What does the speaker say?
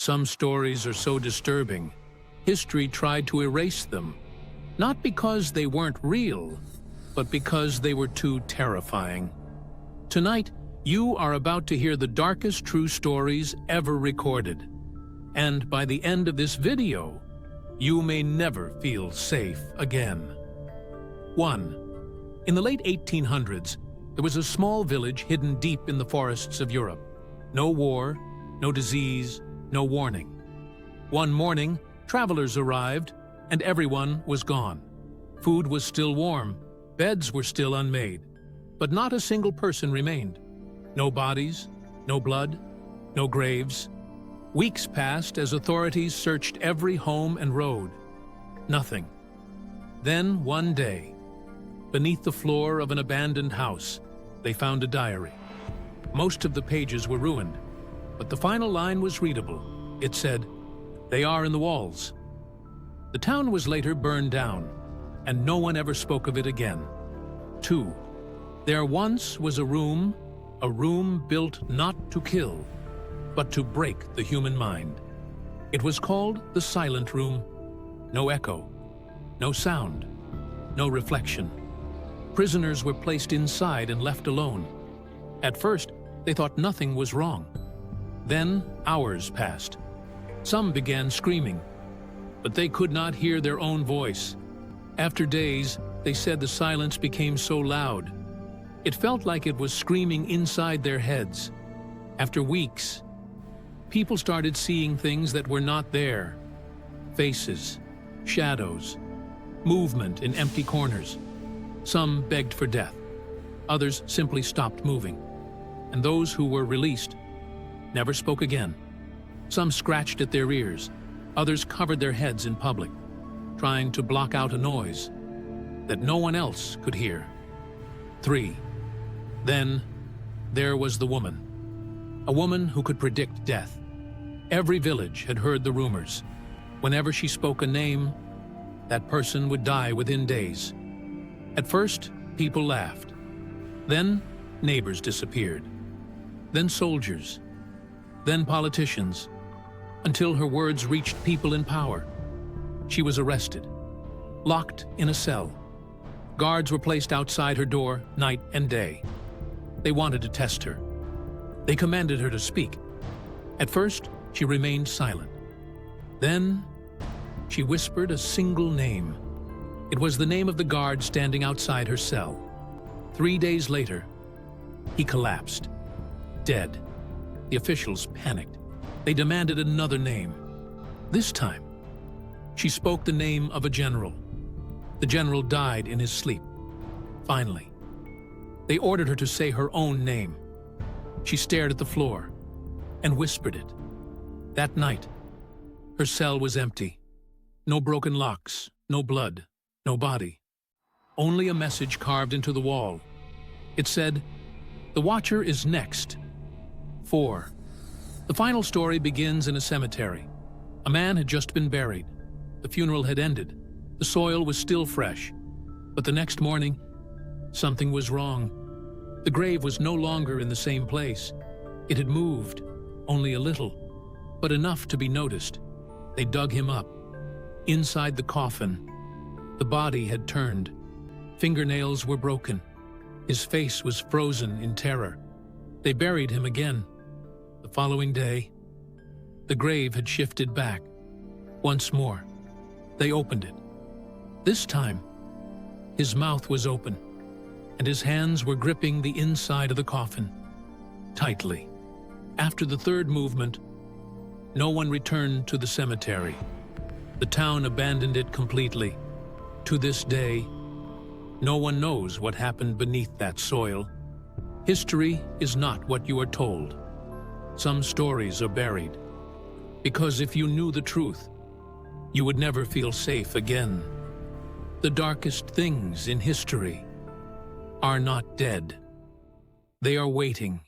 Some stories are so disturbing, history tried to erase them, not because they weren't real, but because they were too terrifying. Tonight, you are about to hear the darkest true stories ever recorded. And by the end of this video, you may never feel safe again. 1. In the late 1800s, there was a small village hidden deep in the forests of Europe. No war, no disease, no warning. One morning, travelers arrived, and everyone was gone. Food was still warm, beds were still unmade, but not a single person remained. No bodies, no blood, no graves. Weeks passed as authorities searched every home and road. Nothing. Then, one day, beneath the floor of an abandoned house, they found a diary. Most of the pages were ruined, but the final line was readable. It said, "They are in the walls." The town was later burned down, and no one ever spoke of it again. 2. There once was a room built not to kill, but to break the human mind. It was called the Silent Room. No echo, no sound, no reflection. Prisoners were placed inside and left alone. At first, they thought nothing was wrong. Then hours passed. Some began screaming, but they could not hear their own voice. After days, they said the silence became so loud. It felt like it was screaming inside their heads. After weeks, people started seeing things that were not there. Faces, shadows, movement in empty corners. Some begged for death. Others simply stopped moving. And those who were released never spoke again. Some scratched at their ears. Others covered their heads in public, trying to block out a noise that no one else could hear. 3. Then there was the woman. A woman who could predict death. Every village had heard the rumors. Whenever she spoke a name, that person would die within days. At first, people laughed. Then, neighbors disappeared. Then soldiers. Then politicians. Until her words reached people in power. She was arrested, locked in a cell. Guards were placed outside her door night and day. They wanted to test her. They commanded her to speak. At first, she remained silent. Then, she whispered a single name. It was the name of the guard standing outside her cell. 3 days later, he collapsed, dead. The officials panicked. They demanded another name. This time, she spoke the name of a general. The general died in his sleep. Finally, they ordered her to say her own name. She stared at the floor and whispered it. That night, her cell was empty. No broken locks, no blood, no body. Only a message carved into the wall. It said, "The Watcher is next." 4. The final story begins in a cemetery. A man had just been buried. The funeral had ended. The soil was still fresh. But the next morning, something was wrong. The grave was no longer in the same place. It had moved, only a little, but enough to be noticed. They dug him up. Inside the coffin, the body had turned. Fingernails were broken. His face was frozen in terror. They buried him again. The following day, the grave had shifted back. Once more, they opened it. This time, his mouth was open, and his hands were gripping the inside of the coffin, tightly. After the third movement, no one returned to the cemetery. The town abandoned it completely. To this day, no one knows what happened beneath that soil. History is not what you are told. Some stories are buried, because if you knew the truth, you would never feel safe again. The darkest things in history are not dead. They are waiting